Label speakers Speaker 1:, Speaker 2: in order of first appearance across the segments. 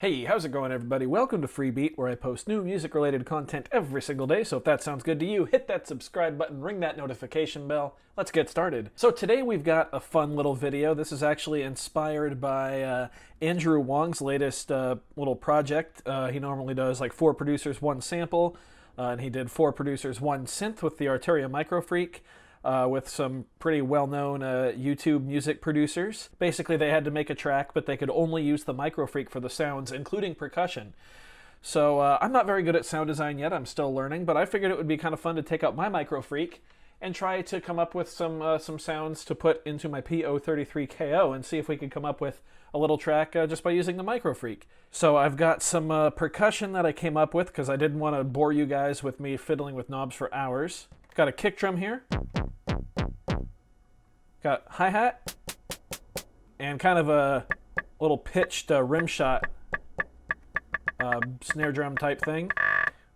Speaker 1: Hey, how's it going, everybody? Welcome to Free Beat, where I post new music-related content every single day, so if that sounds good to you, hit that subscribe button, ring that notification bell. Let's get started. So today we've got a fun little video. This is actually inspired by Andrew Huang's latest little project. He normally does like 4 producers, 1 sample, and he did 4 producers, 1 synth with the Arturia Microfreak. With some pretty well-known YouTube music producers. Basically, they had to make a track, but they could only use the Microfreak for the sounds, including percussion. So I'm not very good at sound design yet. I'm still learning, but I figured it would be kind of fun to take out my Microfreak and try to come up with some sounds to put into my PO-33 KO and see if we could come up with a little track just by using the Microfreak. So I've got some percussion that I came up with because I didn't want to bore you guys with me fiddling with knobs for hours. Got a kick drum here. Got hi-hat and kind of a little pitched rim shot snare drum type thing.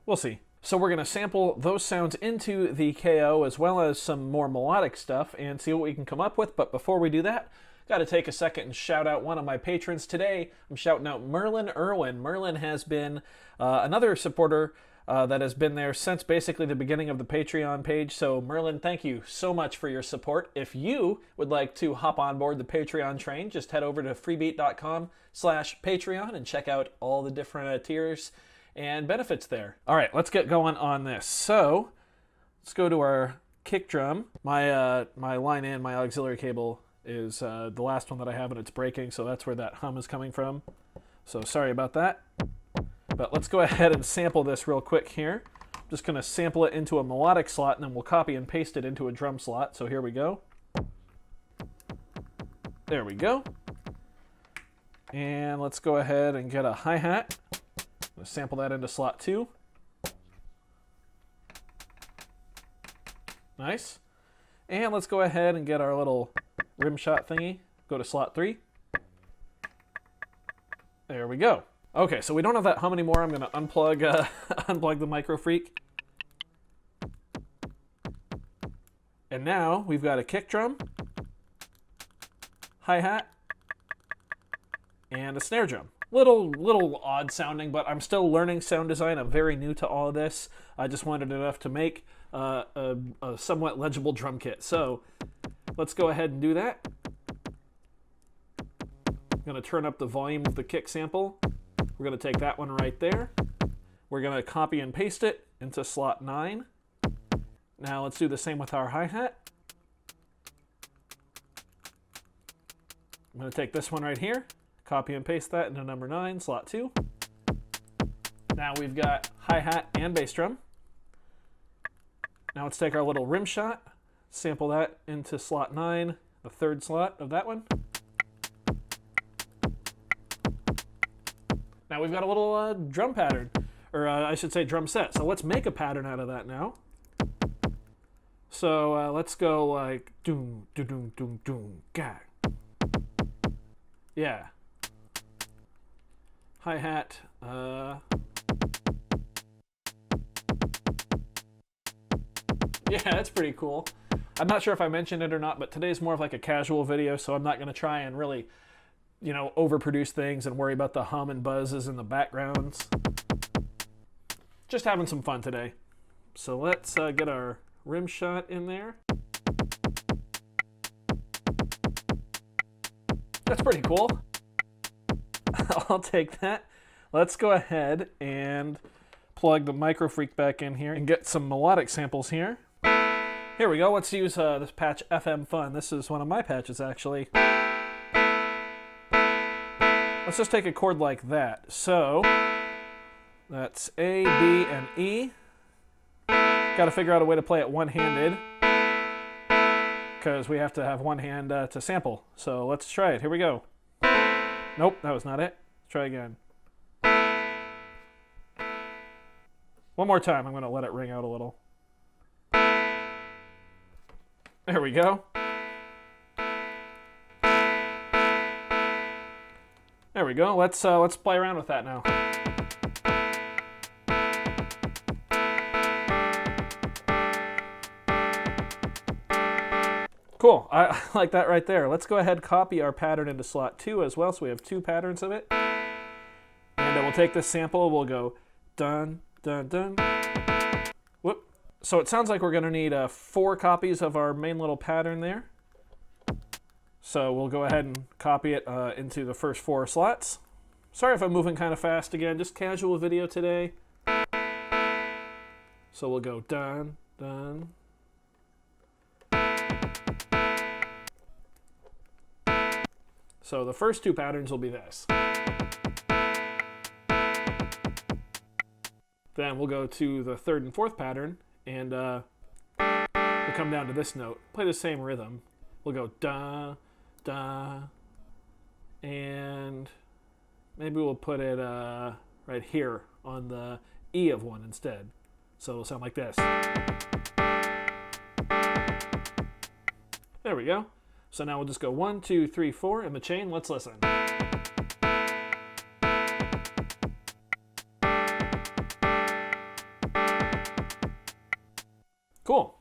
Speaker 1: We'll see. So we're going to sample those sounds into the KO as well as some more melodic stuff and see what we can come up with. But before we do that, got to take a second and shout out one of my patrons today. I'm shouting out Merlin Irwin. Merlin has been another supporter that has been there since basically the beginning of the Patreon page. So Merlin, thank you so much for your support. If you would like to hop on board the Patreon train, just head over to freebeat.com/Patreon and check out all the different tiers and benefits there. All right, let's get going on this. So let's go to our kick drum. My line in, my auxiliary cable is the last one that I have and it's breaking, so that's where that hum is coming from. So sorry about that. But let's go ahead and sample this real quick here. I'm just going to sample it into a melodic slot and then we'll copy and paste it into a drum slot. So here we go. There we go. And let's go ahead and get a hi-hat. Let's sample that into slot 2. Nice. And let's go ahead and get our little rim shot thingy. Go to slot 3. There we go. Okay, so we don't have that hum anymore. I'm going to unplug unplug the Microfreak. And now we've got a kick drum, hi-hat, and a snare drum. Little odd sounding, but I'm still learning sound design. I'm very new to all of this. I just wanted enough to make a somewhat legible drum kit. So let's go ahead and do that. I'm going to turn up the volume of the kick sample. We're going to take that one right there. We're going to copy and paste it into slot 9. Now let's do the same with our hi-hat. I'm going to take this one right here, copy and paste that into number 9, slot 2. Now we've got hi-hat and bass drum. Now let's take our little rim shot, sample that into slot 9, the 3rd slot of that one. Now we've got a little drum pattern, or I should say drum set. So let's make a pattern out of that now. So let's go like doom, doom, doom, doom, doom, ga. Yeah. Hi-hat. Yeah, that's pretty cool. I'm not sure if I mentioned it or not, but today's more of like a casual video, so I'm not going to try and really, you know, overproduce things and worry about the hum and buzzes in the backgrounds. Just having some fun today. So let's get our rim shot in there. That's pretty cool. I'll take that. Let's go ahead and plug the Microfreak back in here and get some melodic samples here. Here we go. Let's use this patch FM Fun. This is one of my patches, actually. Let's just take a chord like that. So that's A, B, and E. Got to figure out a way to play it one-handed because we have to have one hand to sample. So let's try it. Here we go. Nope, that was not it. Let's try again. One more time. I'm going to let it ring out a little. There we go. There we go. Let's play around with that now. Cool. I like that right there. Let's go ahead and copy our pattern into slot 2 as well, so we have 2 patterns of it. And we'll take this sample, we'll go dun, dun, dun. Whoop. So it sounds like we're going to need 4 copies of our main little pattern there. So we'll go ahead and copy it into the first 4 slots. Sorry if I'm moving kind of fast again, just casual video today. So we'll go dun, dun. So the first 2 patterns will be this. Then we'll go to the 3rd and 4th pattern, and we'll come down to this note. Play the same rhythm. We'll go da, da, and maybe we'll put it right here on the E of 1 instead. So it'll sound like this. There we go. So now we'll just go 1, 2, 3, 4 in the chain. Let's listen. Cool.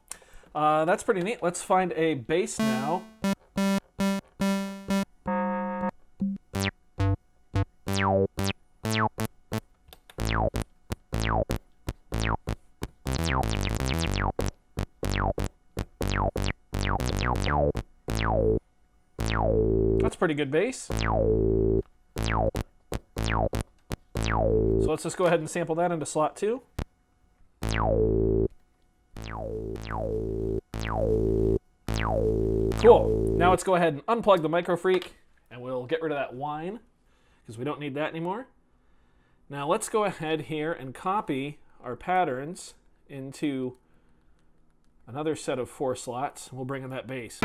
Speaker 1: That's pretty neat. Let's find a bass now. That's pretty good bass. So let's just go ahead and sample that into slot 2. Cool. Now let's go ahead and unplug the Microfreak, and we'll get rid of that whine because we don't need that anymore. Now let's go ahead here and copy our patterns into another set of 4 slots. We'll bring in that bass.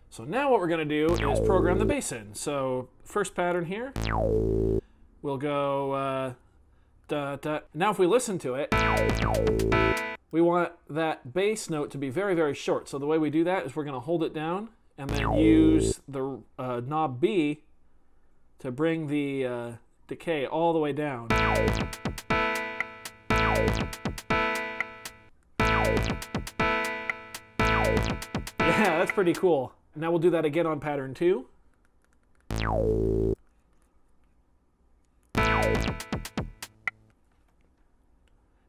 Speaker 1: So now what we're going to do is program the bass in. So first pattern here, we'll go da, da. Now if we listen to it, we want that bass note to be very, very short. So the way we do that is we're going to hold it down and then use the knob B to bring the decay all the way down. Yeah, that's pretty cool. Now we'll do that again on pattern 2.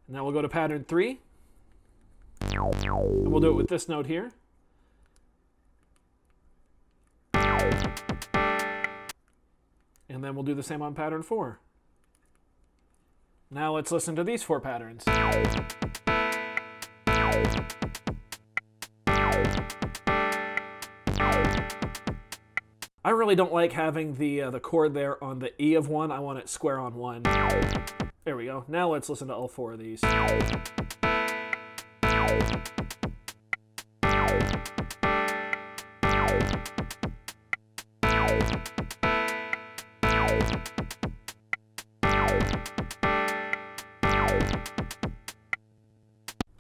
Speaker 1: Now we'll go to pattern 3. And we'll do it with this note here. And then we'll do the same on pattern 4. Now let's listen to these 4 patterns. I really don't like having the chord there on the E of 1. I want it square on 1. There we go. Now let's listen to all 4 of these.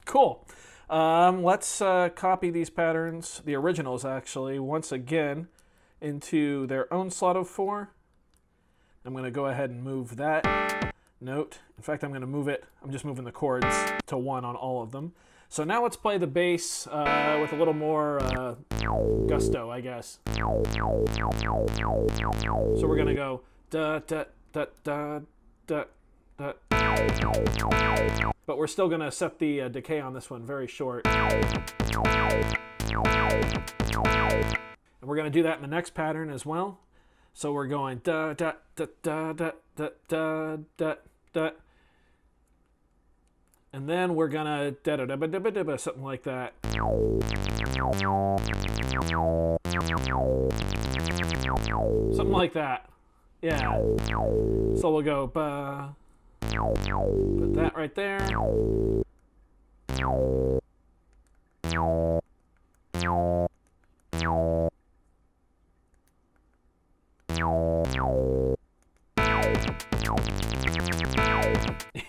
Speaker 1: Cool. Let's copy these patterns, the originals actually, once again into their own slot of 4. I'm going to go ahead and move that note. In fact, I'm going to move it. I'm just moving the chords to 1 on all of them. So now let's play the bass with a little more gusto, I guess. So we're going to go da da da da da da. But we're still going to set the decay on this one very short. And we're going to do that in the next pattern as well. So we're going da da da da da da da da da. And then we're going to da da da da da da, something like that. Something like that. Yeah. So we'll go ba. Put that right there.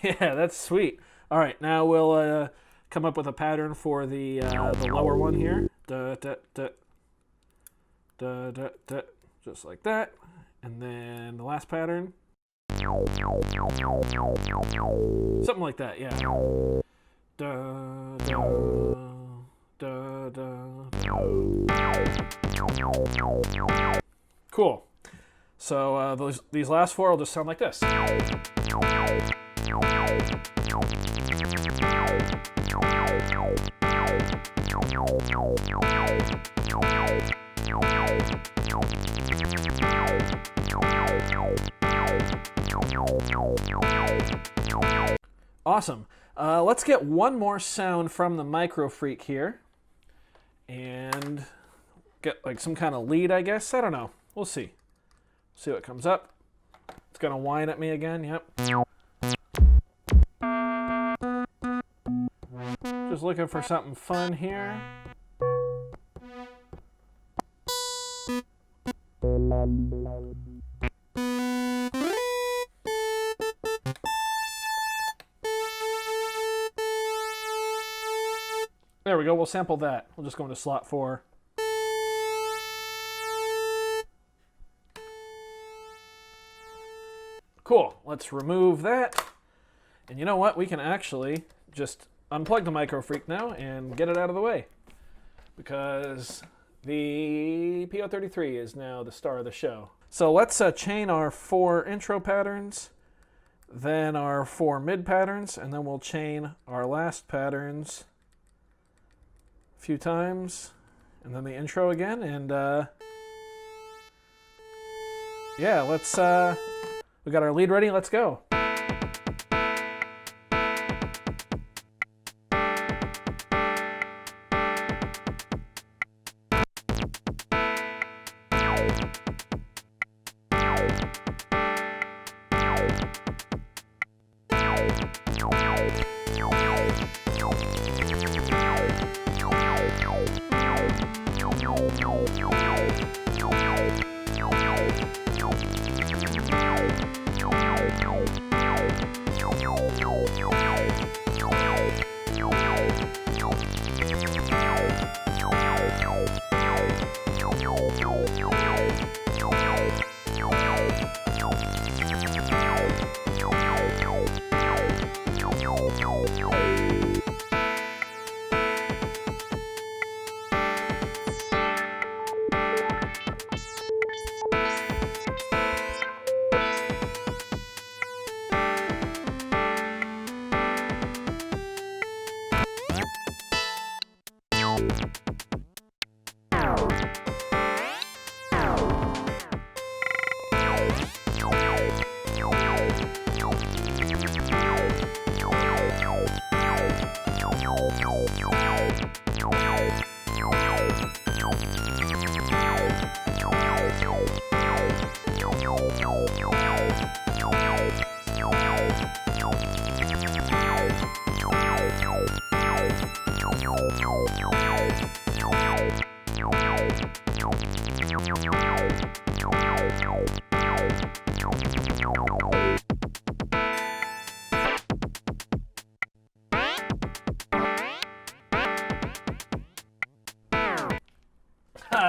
Speaker 1: Yeah, that's sweet. All right, now we'll come up with a pattern for the lower one here. Da, da, da, da, da, da, just like that. And then the last pattern. Something like that, yeah. Da, da, da, da. Cool. So these last four will just sound like this. Awesome. Let's get one more sound from the Microfreak here. And get like some kind of lead, I guess. I don't know. We'll see. See what comes up. It's going to whine at me again. Yep. Just looking for something fun here. There we go. We'll sample that. We'll just go into slot 4. Cool. Let's remove that. And you know what? We can actually just unplug the Microfreak now and get it out of the way, because the PO-33 is now the star of the show. So let's chain our 4 intro patterns, then our 4 mid patterns, and then we'll chain our last patterns a few times, and then the intro again. And yeah, let's we got our lead ready. Let's go.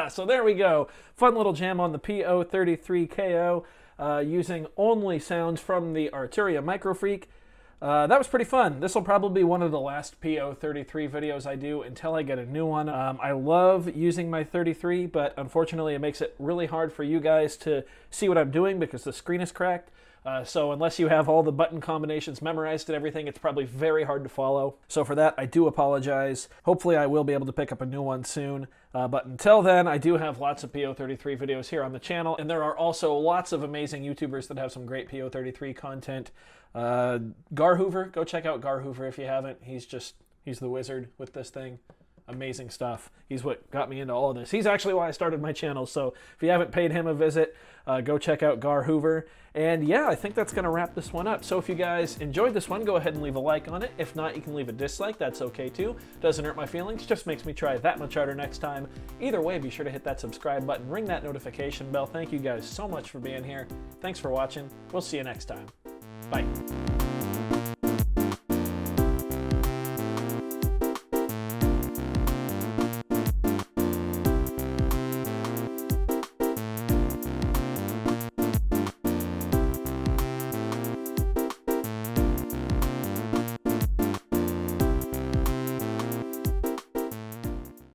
Speaker 1: So there we go. Fun little jam on the PO-33 KO using only sounds from the Arturia Microfreak. That was pretty fun. This will probably be one of the last PO-33 videos I do until I get a new one. I love using my 33, but unfortunately it makes it really hard for you guys to see what I'm doing because the screen is cracked. So unless you have all the button combinations memorized and everything, it's probably very hard to follow. So for that, I do apologize. Hopefully I will be able to pick up a new one soon. But until then, I do have lots of PO-33 videos here on the channel, and there are also lots of amazing YouTubers that have some great PO-33 content. Gar Hoover, go check out Gar Hoover if you haven't. He's the wizard with this thing. Amazing stuff. He's what got me into all of this. He's actually why I started my channel, so if you haven't paid him a visit, go check out Gar Hoover. And yeah, I think that's going to wrap this one up. So if you guys enjoyed this one, go ahead and leave a like on it. If not, you can leave a dislike. That's okay too. Doesn't hurt my feelings, just makes me try that much harder next time. Either way, be sure to hit that subscribe button, ring that notification bell. Thank you guys so much for being here. Thanks for watching. We'll see you next time. Bye.